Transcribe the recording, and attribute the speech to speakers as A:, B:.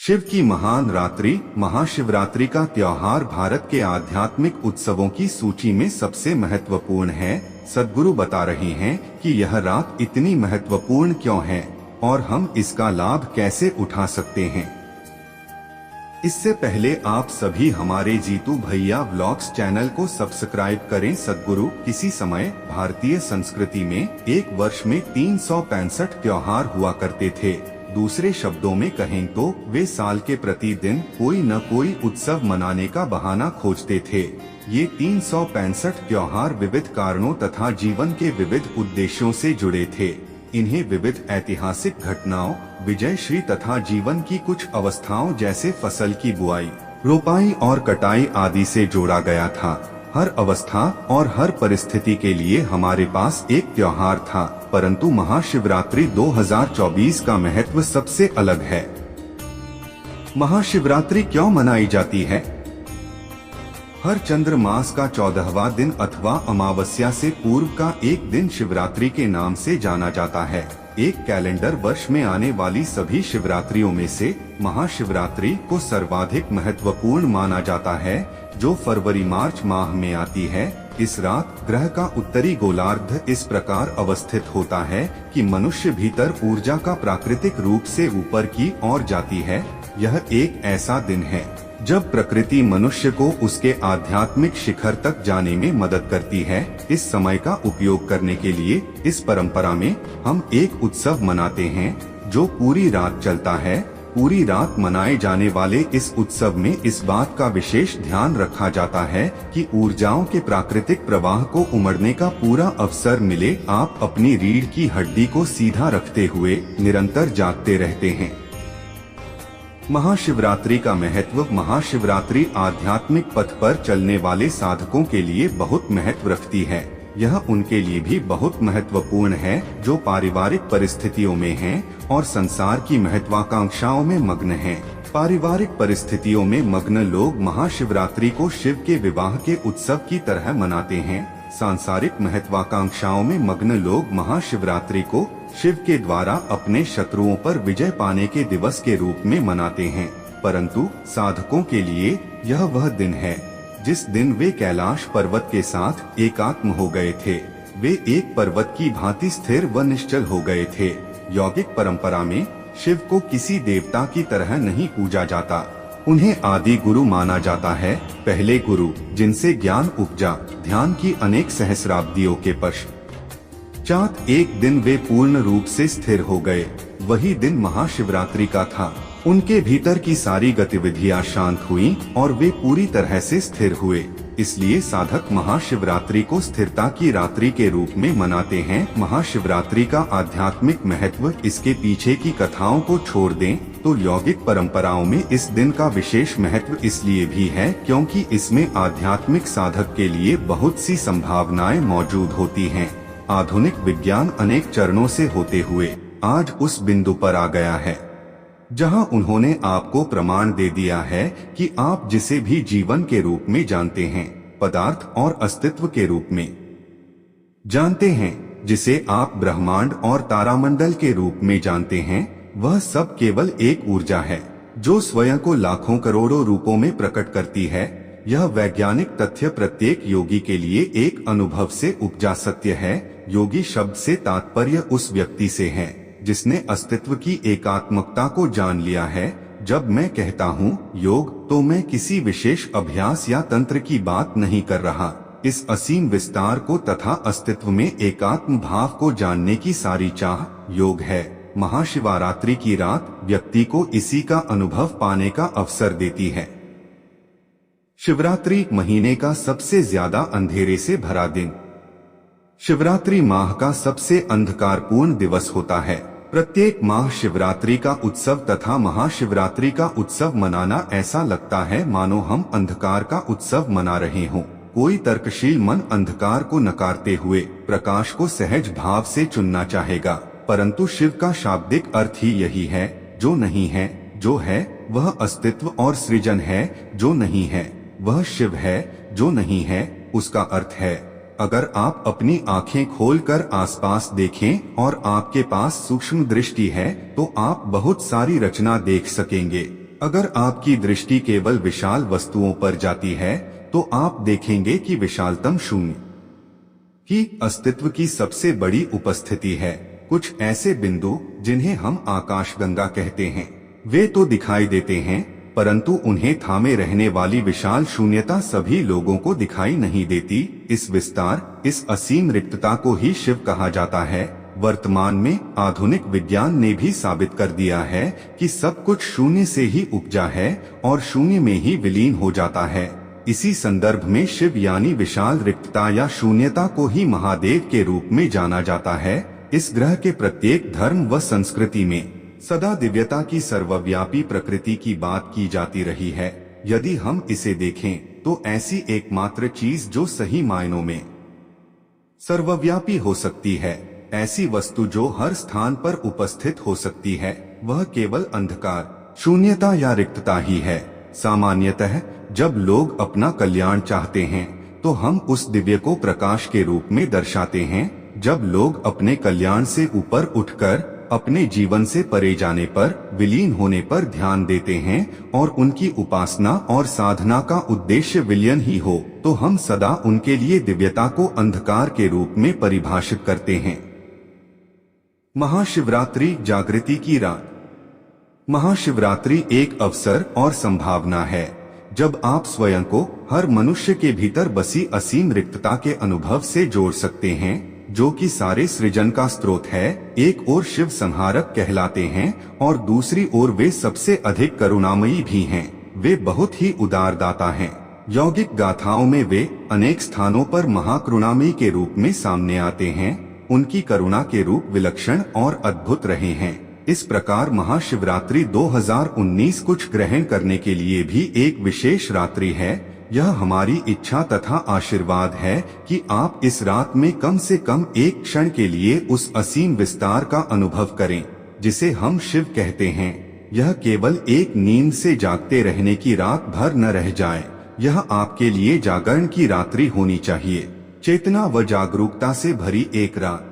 A: शिव की महान रात्रि महाशिवरात्रि का त्योहार भारत के आध्यात्मिक उत्सवों की सूची में सबसे महत्वपूर्ण है। सद्गुरु बता रहे हैं कि यह रात इतनी महत्वपूर्ण क्यों है और हम इसका लाभ कैसे उठा सकते हैं। इससे पहले आप सभी हमारे जीतू भैया व्लॉग्स चैनल को सब्सक्राइब करें। सद्गुरु किसी समय भारतीय संस्कृति में एक वर्ष में 365 त्योहार हुआ करते थे। दूसरे शब्दों में कहें तो वे साल के प्रतिदिन कोई न कोई उत्सव मनाने का बहाना खोजते थे। ये 365 त्योहार विविध कारणों तथा जीवन के विविध उद्देश्यों से जुड़े थे। इन्हें विविध ऐतिहासिक घटनाओं, विजयश्री तथा जीवन की कुछ अवस्थाओं जैसे फसल की बुआई, रोपाई और कटाई आदि से जोड़ा गया था। हर अवस्था और हर परिस्थिति के लिए हमारे पास एक त्योहार था, परंतु महाशिवरात्रि 2024 का महत्व सबसे अलग है। महाशिवरात्रि क्यों मनाई जाती है? हर चंद्र मास का 14वां दिन अथवा अमावस्या से पूर्व का एक दिन शिवरात्रि के नाम से जाना जाता है। एक कैलेंडर वर्ष में आने वाली सभी शिवरात्रियों में से महाशिवरात्रि को सर्वाधिक महत्वपूर्ण माना जाता है, जो फरवरी मार्च माह में आती है। इस रात ग्रह का उत्तरी गोलार्ध इस प्रकार अवस्थित होता है कि मनुष्य भीतर ऊर्जा का प्राकृतिक रूप से ऊपर की ओर जाती है। यह एक ऐसा दिन है जब प्रकृति मनुष्य को उसके आध्यात्मिक शिखर तक जाने में मदद करती है। इस समय का उपयोग करने के लिए इस परंपरा में हम एक उत्सव मनाते हैं जो पूरी रात चलता है। पूरी रात मनाए जाने वाले इस उत्सव में इस बात का विशेष ध्यान रखा जाता है कि ऊर्जाओं के प्राकृतिक प्रवाह को उमड़ने का पूरा अवसर मिले। आप अपनी रीढ़ की हड्डी को सीधा रखते हुए निरंतर जागते रहते हैं। महाशिवरात्रि का महत्व। महाशिवरात्रि आध्यात्मिक पथ पर चलने वाले साधकों के लिए बहुत महत्व रखती है। यह उनके लिए भी बहुत महत्वपूर्ण है जो पारिवारिक परिस्थितियों में हैं और संसार की महत्वाकांक्षाओं में मग्न हैं। पारिवारिक परिस्थितियों में मग्न लोग महाशिवरात्रि को शिव के विवाह के उत्सव की तरह मनाते हैं। सांसारिक महत्वाकांक्षाओं में मग्न लोग महाशिवरात्रि को शिव के द्वारा अपने शत्रुओं पर विजय पाने के दिवस के रूप में मनाते हैं। परंतु साधकों के लिए यह वह दिन है जिस दिन वे कैलाश पर्वत के साथ एकात्म हो गए थे। वे एक पर्वत की भांति स्थिर व निश्चल हो गए थे। यौगिक परंपरा में शिव को किसी देवता की तरह नहीं पूजा जाता। उन्हें आदि गुरु माना जाता है, पहले गुरु जिनसे ज्ञान उपजा। ध्यान की अनेक सहस्राब्दियों के पश्चात एक दिन वे पूर्ण रूप से स्थिर हो गए। वही दिन महाशिवरात्रि का था। उनके भीतर की सारी गतिविधियां शांत हुईं और वे पूरी तरह से स्थिर हुए। इसलिए साधक महाशिवरात्रि को स्थिरता की रात्रि के रूप में मनाते हैं। महाशिवरात्रि का आध्यात्मिक महत्व। इसके पीछे की कथाओं को छोड़ दें तो यौगिक परंपराओं में इस दिन का विशेष महत्व इसलिए भी है क्योंकि इसमें आध्यात्मिक साधक के लिए बहुत सी संभावनाएं मौजूद होती हैं। आधुनिक विज्ञान अनेक चरणों से होते हुए आज उस बिंदु पर आ गया है जहां उन्होंने आपको प्रमाण दे दिया है कि आप जिसे भी जीवन के रूप में जानते हैं, पदार्थ और अस्तित्व के रूप में जानते हैं, जिसे आप ब्रह्मांड और तारामंडल के रूप में जानते हैं, वह सब केवल एक ऊर्जा है जो स्वयं को लाखों करोड़ों रूपों में प्रकट करती है। यह वैज्ञानिक तथ्य प्रत्येक योगी के लिए एक अनुभव से उपजा सत्य है। योगी शब्द से तात्पर्य उस व्यक्ति से है जिसने अस्तित्व की एकात्मकता को जान लिया है। जब मैं कहता हूँ योग तो मैं किसी विशेष अभ्यास या तंत्र की बात नहीं कर रहा। इस असीम विस्तार को तथा अस्तित्व में एकात्म भाव को जानने की सारी चाह योग है। महाशिवरात्रि की रात व्यक्ति को इसी का अनुभव पाने का अवसर देती है। शिवरात्रि महीने का सबसे ज्यादा अंधेरे से भरा दिन। शिवरात्रि माह का सबसे अंधकारपूर्ण दिवस होता है। प्रत्येक माह शिवरात्रि का उत्सव तथा महाशिवरात्रि का उत्सव मनाना ऐसा लगता है मानो हम अंधकार का उत्सव मना रहे हों। कोई तर्कशील मन अंधकार को नकारते हुए प्रकाश को सहज भाव से चुनना चाहेगा, परंतु शिव का शाब्दिक अर्थ ही यही है। जो नहीं है, जो है वह अस्तित्व और सृजन है। जो नहीं है वह शिव है। जो नहीं है उसका अर्थ है। अगर आप अपनी आंखें खोलकर आसपास देखें और आपके पास सूक्ष्म दृष्टि है तो आप बहुत सारी रचना देख सकेंगे। अगर आपकी दृष्टि केवल विशाल वस्तुओं पर जाती है तो आप देखेंगे कि विशालतम शून्य की अस्तित्व की सबसे बड़ी उपस्थिति है। कुछ ऐसे बिंदु जिन्हें हम आकाशगंगा कहते हैं, वे तो दिखाई देते हैं, परंतु उन्हें थामे रहने वाली विशाल शून्यता सभी लोगों को दिखाई नहीं देती। इस विस्तार, इस असीम रिक्तता को ही शिव कहा जाता है। वर्तमान में आधुनिक विज्ञान ने भी साबित कर दिया है कि सब कुछ शून्य से ही उपजा है और शून्य में ही विलीन हो जाता है। इसी संदर्भ में शिव यानी विशाल रिक्तता या शून्यता को ही महादेव के रूप में जाना जाता है। इस ग्रह के प्रत्येक धर्म व संस्कृति में सदा दिव्यता की सर्वव्यापी प्रकृति की बात की जाती रही है। यदि हम इसे देखें तो ऐसी एकमात्र चीज जो सही मायनों में सर्वव्यापी हो सकती है, ऐसी वस्तु जो हर स्थान पर उपस्थित हो सकती है, वह केवल अंधकार, शून्यता या रिक्तता ही है। सामान्यतः जब लोग अपना कल्याण चाहते हैं तो हम उस दिव्य को प्रकाश के रूप में दर्शाते हैं। जब लोग अपने कल्याण से ऊपर उठकर अपने जीवन से परे जाने पर, विलीन होने पर ध्यान देते हैं और उनकी उपासना और साधना का उद्देश्य विलयन ही हो, तो हम सदा उनके लिए दिव्यता को अंधकार के रूप में परिभाषित करते हैं। महाशिवरात्रि जागृति की रात। महाशिवरात्रि एक अवसर और संभावना है जब आप स्वयं को हर मनुष्य के भीतर बसी असीम रिक्तता के अनुभव से जोड़ सकते हैं, जो कि सारे सृजन का स्रोत है। एक ओर शिव संहारक कहलाते हैं और दूसरी ओर वे सबसे अधिक करुणामयी भी हैं। वे बहुत ही उदार दाता हैं। यौगिक गाथाओं में वे अनेक स्थानों पर महाकरुणामयी के रूप में सामने आते हैं। उनकी करुणा के रूप विलक्षण और अद्भुत रहे हैं। इस प्रकार महाशिवरात्रि 2019 कुछ ग्रहण करने के लिए भी एक विशेष रात्रि है। यह हमारी इच्छा तथा आशीर्वाद है कि आप इस रात में कम से कम एक क्षण के लिए उस असीम विस्तार का अनुभव करें जिसे हम शिव कहते हैं। यह केवल एक नींद से जागते रहने की रात भर न रह जाए। यह आपके लिए जागरण की रात्रि होनी चाहिए, चेतना व जागरूकता से भरी एक रात।